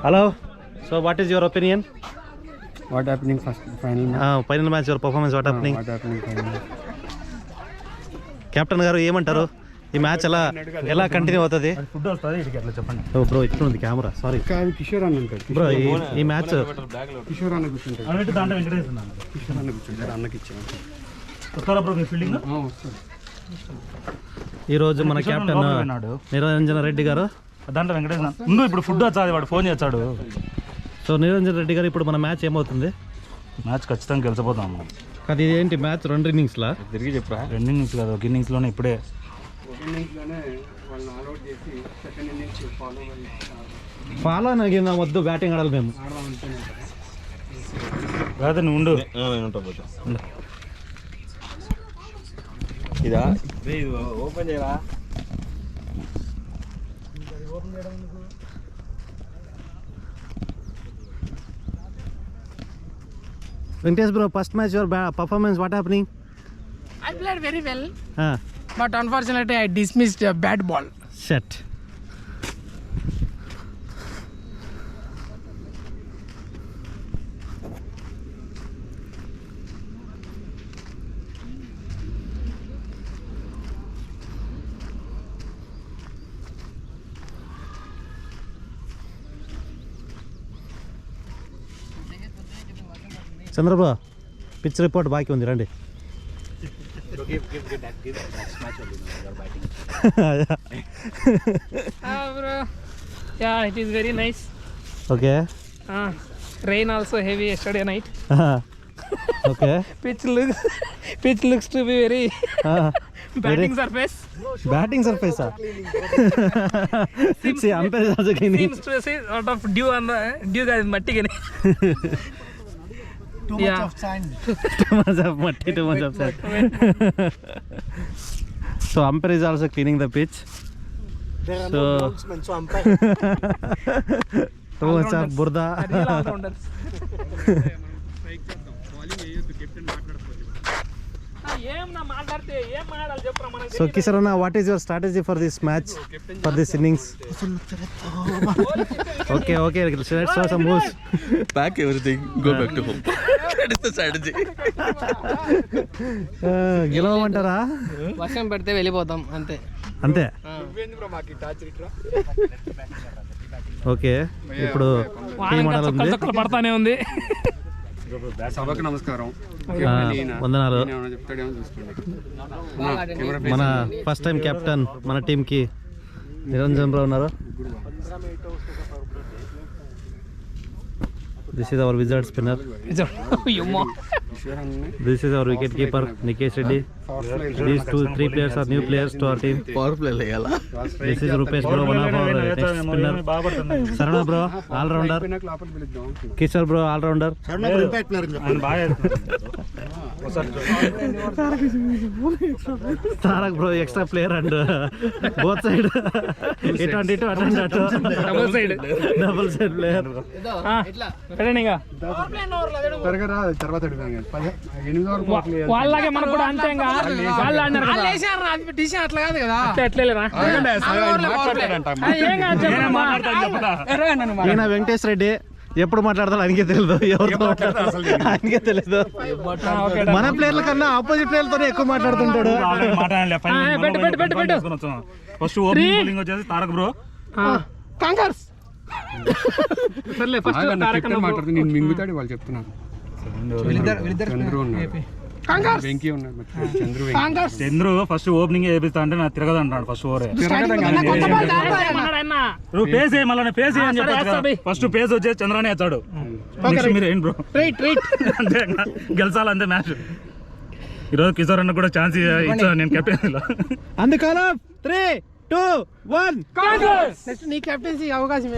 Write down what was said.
Hello. So what is your opinion? What happening first final match? Final match, your performance, what happening? What happening final? Captain గారు ఏమంటారు? ఈ match ఎలా continue అవుతుంది? Food వస్తుంది ఇటుకి ఎట్లా చెప్పండి. బ్రో ఇక్కడ ఉంది కెమెరా, సారీ కిషోర్ అన్న ఉంటాడు. బ్రో ఈ మ్యాచ్ కిషోర్ అన్న కూర్చుంటాడు. అన్నట్టు దాంట్లో వెంకటేష్ ఉన్నాను. కిషోర్ అన్న కూర్చుంటాడు. అన్నకి ఇచ్చాను. వస్తారా బ్రో మీ ఫీల్డింగ్? వస్తాడు. ఈరోజు మన కెప్టెన్ నిరంజన రెడ్డి గారు, దాంట్లో వెంకటేష్ ముందు ఇప్పుడు ఫుడ్ వచ్చాది, వాడు ఫోన్ చేస్తాడు. సో నిరంజన రెడ్డి గారు ఇప్పుడు మన మ్యాచ్ ఏమవుతుంది? మ్యాచ్ ఖచ్చితంగా గెలిచిపోతాం. అది ఏంటి మ్యాచ్ 2 ఇన్నింగ్స్లా? తిరిగి చెప్పరా? 2 ఇన్నింగ్స్ కాదు, ఒక ఇన్నింగ్స్లోనే ఇప్పుడే ఫాలో నాకు వద్దు, బ్యాటింగ్ ఆడాలి మేము. కాదు నువ్వు ఉండు. ఇదా ఓపెన్ చేయరా? Venkatesh bro, first match your performance, what happening? I played very well, but unfortunately I dismissed a bad ball. Shit. Chandrababu pitch report బాకీ ఉంది, రండి. Bro, yeah, it is very nice. Okay. Rain also heavy yesterday night. Okay. Pitch looks to be very batting surface. Batting surface. See, umpire is also cleaning. Seems to see lot of dew on the dew guys matti gane. Too much of sand. Too much of matti, too much of sand. So umpire is also cleaning the pitch. There are no groundsmen, so umpire. Too much of burda. Real all-rounders. So Kisarana, what is your strategy for this match, for this innings? Okay, let's show some moves. Pack everything, go back to home. That is the strategy. గెలవమంటారా? వర్షం పడితే వెళ్ళిపోతాం అంతే. Okay, ఇప్పుడు పడతానే ఉంది. సభకు నమస్కారం. వందనాలు. మన ఫస్ట్ టైం కెప్టెన్ మన టీంకి నిరంజన్ రావు ఉన్నారు. This is our wizard spinner. This is our wicket keeper Nikesh Reddy. These 3 players are new players to our team. Power play layala. This is Rupesh bro, one of our next spinner. Sarana bro, all rounder. Kishore bro, all rounder. Sarana bro impact player అని Tarak bro, extra player and both side. It double side player. తర్వాత వాళ్ళలాగే మనకు కూడా అంతే. అట్లా కాదు కదా, ఈయన వెంకటేష్ రెడ్డి ఎప్పుడు మాట్లాడతాడు ఆయనకే తెలియదు, ఎవరితో ఆయనకే తెలియదు. మన ప్లేయర్ల కన్నా ఆపోజిట్ ప్లేయర్లతోనే ఎక్కువ మాట్లాడుతుంటాడు. ఫస్ట్ ఓపెనింగ్ బౌలింగ్ వచ్చేసి తారక్ బ్రో. కాంకర్స్ మాట్లాడుతూ నేను మింగుతాడు వాళ్ళు చెప్తున్నాను. చంద్రు ఉన్నాడు, వెంకీ ఉన్నాడు, చంద్రు ఫస్ట్ ఓపెనింగ్ వేపిస్తా అంటే నాకు తిరగదు అంటాడు. ఫస్ట్ ఓవర్ నువ్వు పేస్ వేయి, మళ్ళీ పేస్ వేయని చెప్పాడు. ఫస్ట్ పేస్ వచ్చేసి చంద్రానే వేస్తాడు. మీరు ఏంటి బ్రో అంతే గెలిచాలంతే మ్యాచ్. ఈరోజు కిషోర్ అన్న కూడా ఛాన్స్ ఇచ్చాను నేను కెప్టెన్. అందుకలా 3, 2, 1 నీ కెప్టెన్సీ అవకాశం